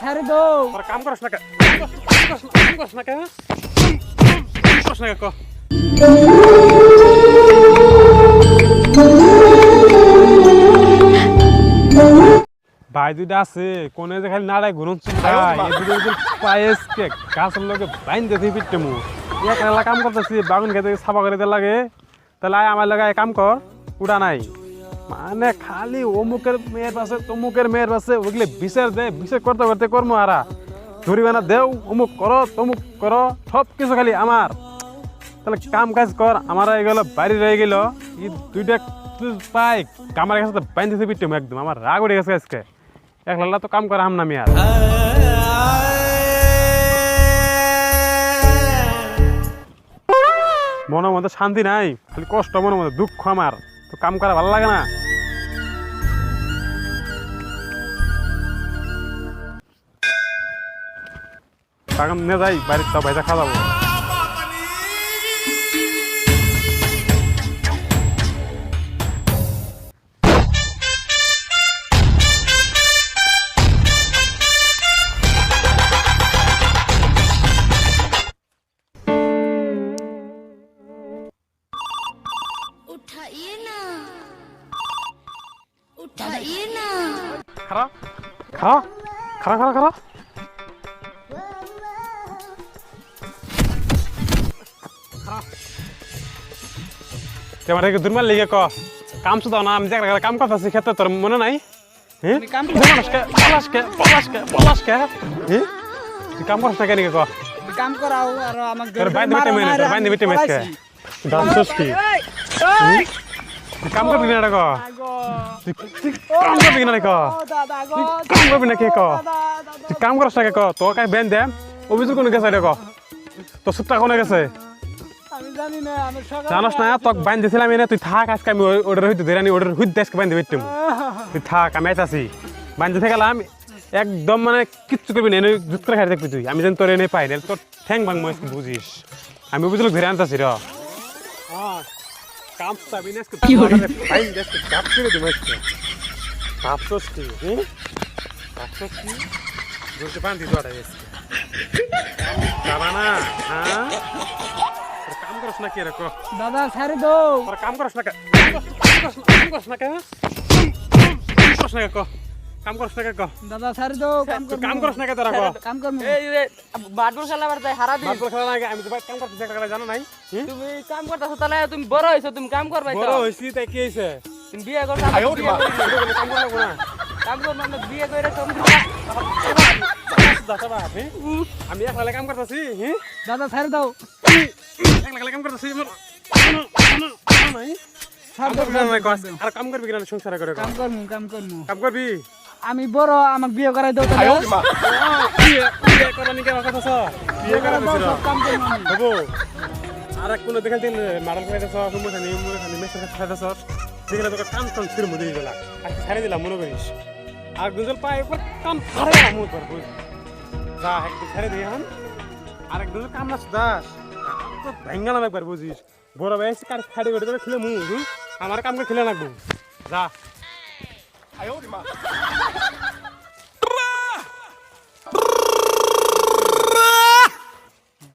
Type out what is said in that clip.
ছেড়ে দাও। তোরা কাম করছ না কে? কাম করছ না কে? করছ না কে ক? ভাই দুইটা আছে কোনে যে খালি নাড়াই ঘুরন চিন্তা এই দুটো যে পায়েস কে গাছের লগে বাইন্দে দিয়ে পিটতে মু একলা কাম করতেছি বাগুন খেতে সাফা করে দিতে লাগে তাহলে আয় আমার লাগে কাম কর উড়া নাই মানে খালি অমুকের মেয়ের পাশে তমুকের মেয়ের পাশে ওগুলি বিচার দে বিচার করতে করতে কর্ম আরা ধরিবে না দেও অমুক করো তমুক করো সব কিছু খালি আমার তাহলে কাম কাজ কর আমার এগুলো বাড়ি রয়ে গেল এই দুইটা পাই কামার কাছে বাইন্দে পিটতে একদম আমার রাগ উঠে গেছে আজকে একলা তো কাম করা হাম নামি আর মনের মধ্যে শান্তি নাই খালি কষ্ট মনের মধ্যে দুঃখ আমার তো কাম করা ভালো লাগে না বাগান নিয়ে যাই বাড়ির তো ভাইজা খাওয়া যাবো उठाइए ना उठाइए ना খারাপ খারাপ খারাপ খারাপ খারাপ তোমার দুর্মার লিগে ক কাম শুধু না আমি জায়গা কাম করতেছি ক্ষেত্রে তোর মনে নাই হ্যাঁ পলাশকে তুই কাম করছ না কেন ক কাম করাও আর আমাকে তোর বাইন্দে বিটে মেসকে ডান্সস কি তুই কাম করবি না ক তুই কাম করবি না ক দাদা গো কাম করবি না কে ক তুই কাম করছ না কে ক তোর কাই বেন দে অভিযোগ কোন গেছে রে ক তোর সুটটা কোনে গেছে আমি জানি না আমি সকাল জানোস না তোক বাইন দিছিলাম এনে তুই থাক আজকে আমি অর্ডার হইতে দেরানি অর্ডার হইতে দেশকে বাইন দিতে তুই থাক আমি আইতাছি বাইন দিতে গেলাম একদম মানে কিচ্ছু করবি না এনে জুত করে খাই দেখবি তুই আমি যেন তোর এনে পাই না তোর ঠ্যাং ভাঙ মই বুঝিস আমি বুঝলো ধরে আনতাছি র কাম চাবি না আজকে বাইন দেশকে চাপ করে দেবো আজকে ভাবছস কি ভাবছস কি বলতে বান্ধি তোরা আজকে যাবা না হ্যাঁ কাম করছ না কি রে ক দাদা ছেড়ে দাও। তোরা কাম করছ না কে কাম করছ না কে করছ না কে ক কাম করছ না কে ক দাদা ছেড়ে দাও। কাম করছ না কে তোরা ক কাম করব। এই রে বাটবল খেলা বারতে হারাবি বাপর খেলা লাগে আমি তো ভাই কাম করতে জায়গা জানো নাই তুমি কাম করতেছো তাহলে তুমি বড় হইছো তুমি কাম করবাই তো বড় হইছি তাই কি হইছে তুমি বিয়ে করছো কাম করা লাগবো না কাম কর মানে বিয়ে কইরা তুমি দাদা বাপ আমি একলা কাম করতেছি দাদা ছেড়ে দাও। একলা কাম করতেছি নাই ছেড়ে আর কাম করবি কিনা সংসার করে কাম করব কাম করবি আমি বড় আমাকে বিয়ে করাই দাও তাহলে বিয়ে করা নিকে কথা স্যার বিয়ে করা দিছিল কাম করব আমি। হবো আর এক কোন দেখাল দিন মারাল করে দেছ মুখানি মেসের কাছে খাইতেছ যেখানে তোকে টান টান ছিড়ে মুদি দিলা আজকে ছাড়ে দিলাম মনে করিস আর দুজন পায়ে উপর কাম ধরে মুখ কর বুঝ যা একটু ছেড়ে দিয়ে হন আর এক দুজন কাম না দাস তো ভেঙ্গালাম একবার বুঝিস বড় ভাই কার খাড়ি করে দেবে খেলে মুখ আমার কাম করে খেলে লাগবো যা